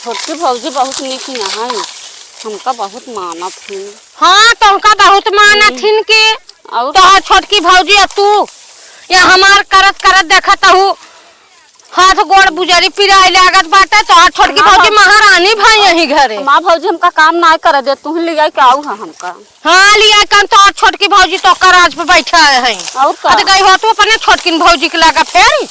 छोटकी भौजी बहुत नीक है, हमका बहुत मानत थी। हाँ तुमका बहुत मानत हिन के तो छोटकी भौजी तू या हमार करत करत देखत हूँ हाथ गोड़ बुजरी पिराई लागत बाटे तो छोटकी भौजी महारानी भाई यही घरे। माँ भौजी हमका काम ना करे दे, तू लिया के आऊ है हमका। हाँ लिया काम तो छोटकी भौजी तो कराज पे बैठा है और का गई हो तो अपने छोटकी भौजी के लगा फिर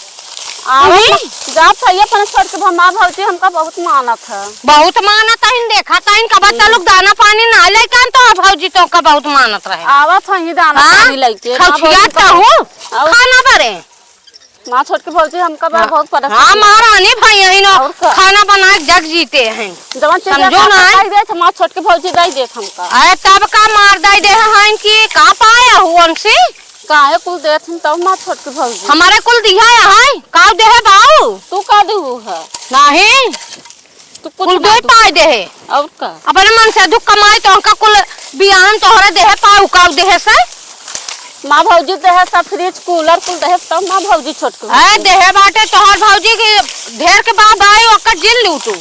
जा चाहिए अपने छोटकी माँ भौजी हमका बहुत मानत है। बहुत मानत है देखा था इनका बच्चा लोग दाना पानी ना ले कान तो भौजी तो का बहुत मानत रहे। आवत है दाना पानी लेके खाना बरे माँ छोटकी भौजी हमका बहुत परेशान। हाँ महारानी भाई यही ना खाना बना जग जीते हैं समझो ना माँ छोटकी भौजी दे दे हमका। अरे तब का मार दे है इनकी कहाँ पाया हुआ उनसे काहे कुल देत हम तब माँ छोटकी भौजी हमारे कुल दिया है का दे है बाऊ तू का देहू है नहीं तू कुल दे पाए दे है और का अपने मन से दुख कमाई तो का कुल बियान तोहरे दे है पाऊ का दे है से माँ भौजी दे है सब फ्रिज कूलर कुल दे तब माँ भौजी छोटकी है दे है बाटे तोहर भौजी के ढेर के बाद आए ओकर जिल लूटू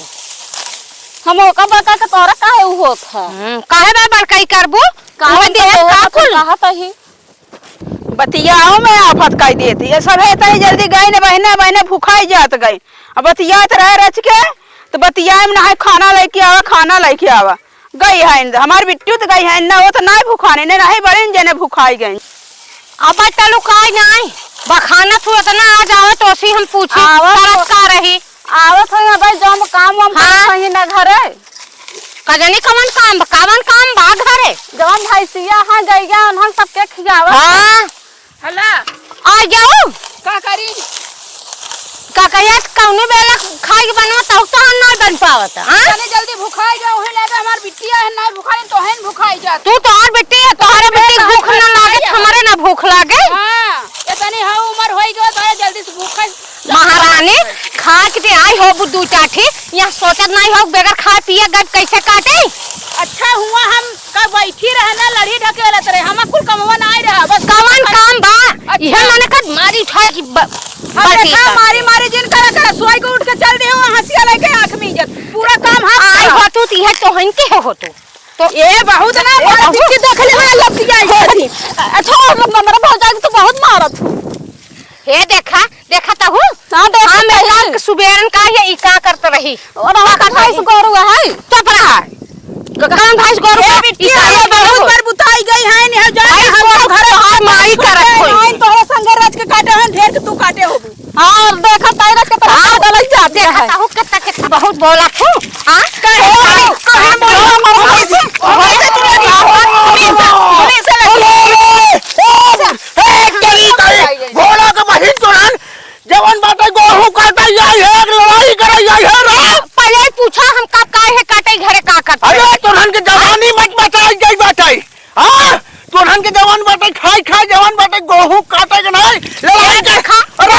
हम ओका बता के तोरा काहे उ होत है काहे बा बड़काई करबू काहे दे है का कुल कहत ही बतियाओ में आफत कह देती है सब है जल्दी गई न बहने बहने भूखाई जात गई अब बतियात रह रच के तो बतियाए में ना खाना लेके आवा खाना लेके आवा गई है हमारी बिट्टू तो गई है ना वो तो नहीं भूखाने ने नहीं बड़े जने भूखाई गई अब चलो काई नहीं बखाना तू इतना आ जाओ तो सी हम पूछे का रही आवत है भाई जब काम हम कहीं ना घरे कजनी कवन काम बा घरे जवन भैंसिया हां गईया उन्हन सबके खियावा। हां हला आ जाओ का करी का कहिया कौने बेला खाई बनो तो ना बन पावत। हां तने जल्दी भूखाई जाओ है लेबे हमार बिटिया है ना भूखाई तो है भूखाई जा तू तो और बेटी है तोहरे बेटी भूख ना लागे हमारे ना भूख लागे। हां इतनी हां उम्र होई गयो तो जल्दी से भूख महारानी खा के आई हो बुद्धू चाठी यहाँ सोचत नहीं हो बगैर खा पिए गट कैसे काटे। अच्छा हुआ हम का बैठी रहना लड़ी ढकेलत रहे हम कुल कमवा नहीं रहा बस कवन काम बा यह माने कद मारी उठा की बाटी मारी मारी जिन करा सोई को उठ के चल दे हंसिया लेके आंख में इज्जत पूरा काम हाथ आई हो तू तीहे तो हनते हो तो ये बहुत ना बहुत देख ले मैं लग गई अच्छा मेरा भौजा तो बहुत मारत हे देखा तो हूं हां देखा मैं सुबेरन का ये का करत रही और का भैंस गोरू है चुप रहा कौन भैंस गोरू ए बिटिया ये बहुत बार बुताई गई है नहीं जा हम घर हां मारी करत होई तो संग राज के काटे हैं ढेर के तू काटे हो और देखा तारा के तरह डल जाते है देखा हूं कितना बहुत बोला तू हां कहे भोला का बहिन तुरंत जवन बाटे गोहू काटे जाई है लड़ाई करे जाई है रे पहले पूछा हम कब काहे है काटे घरे का करते। अरे तुरंत के जवानी मत बचाई जाई बाटे हां तुरंत के जवान बाटे खाई जवान बाटे गोहू काटे के नहीं लड़ाई कर खा अरे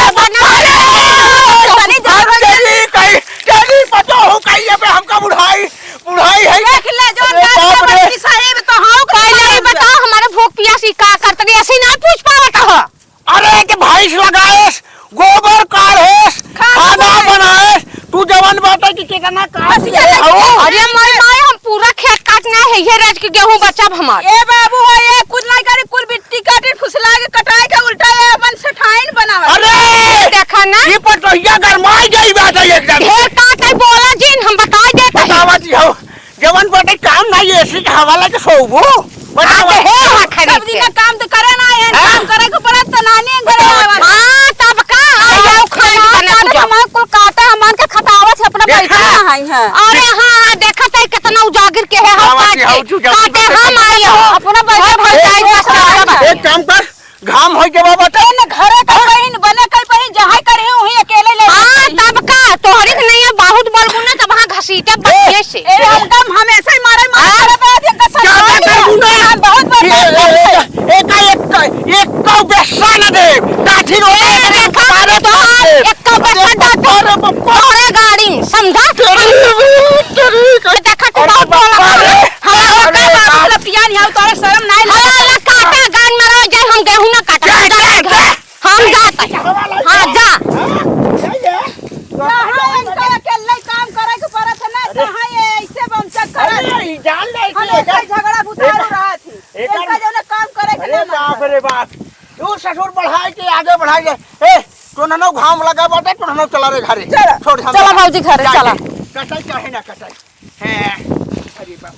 तेरी पतो हो कहीं पे हमका बुढ़ाई है देख ले जो बच्ची साहेब तो हां पहले बताओ हमारे भूख प्यासी का करते ऐसे ना पूछ पावत हो। अरे के भैंस लगाएस गोबर काढ़ेस खाना बनाएस तू जवान बाटे की केतना कास ये हो। अरे माय हम पूरा खेत काटना है ये राज के गेहूं बचाब हमार ए बाबू हो ये कुछ नहीं करे कुल बिट्टी काटे फुसला के कटाए के उल्टा ये अपन सठाइन बनावा। अरे देखा ना ये पटोहिया गरमाई गई बात है एकदम ढेर काट है बोला जिन हम बता देते हैं बतावत हो जवान बाटे काम नहीं ऐसी के हवाला के सोबू बताओ है सब्जी का काम तो करे ना है काम करे को पड़त तो नानी घरे आवा। हां तब का आ जाओ खाना बना तू हम कुल काटा हमन के खटावत है अपना बैठा है। अरे हां देखत है कितना उजागर के है हम काटे हम आई हो अपना बैठा एक काम कर घाम होई के बाबा तो न घरे का बहिन बने कई बहिन जहां करे हूं अकेले ले। हां तब का तोहरी के नहीं बहुत बलबू ना तब हां घसीटे बच्चे से ए हम कम हमेशा ही मारे पे देख का बहुत बड़ा एक का बेसा न दे काठी रो देखा तो एक का बेसा डाल तोरे गाड़ी समझा देखा तो बहुत बोला हमारा का बात लपिया नहीं हो तोरे शर्म नहीं हला काटा गान में रह जाए हम गेहूं ना काटा हम जाते हां जा हां इनका अकेले काम करे के पड़त है ना बाप रे बाप तू ससुर बढ़ाई के आगे बढ़ाई ए तो ननो घाम लगा बाटे तो ननो चला रे घरे चला। छोड़ हम चला भौजी घरे, चला। कटाई चाहे ना कटाई हैं अरे बाप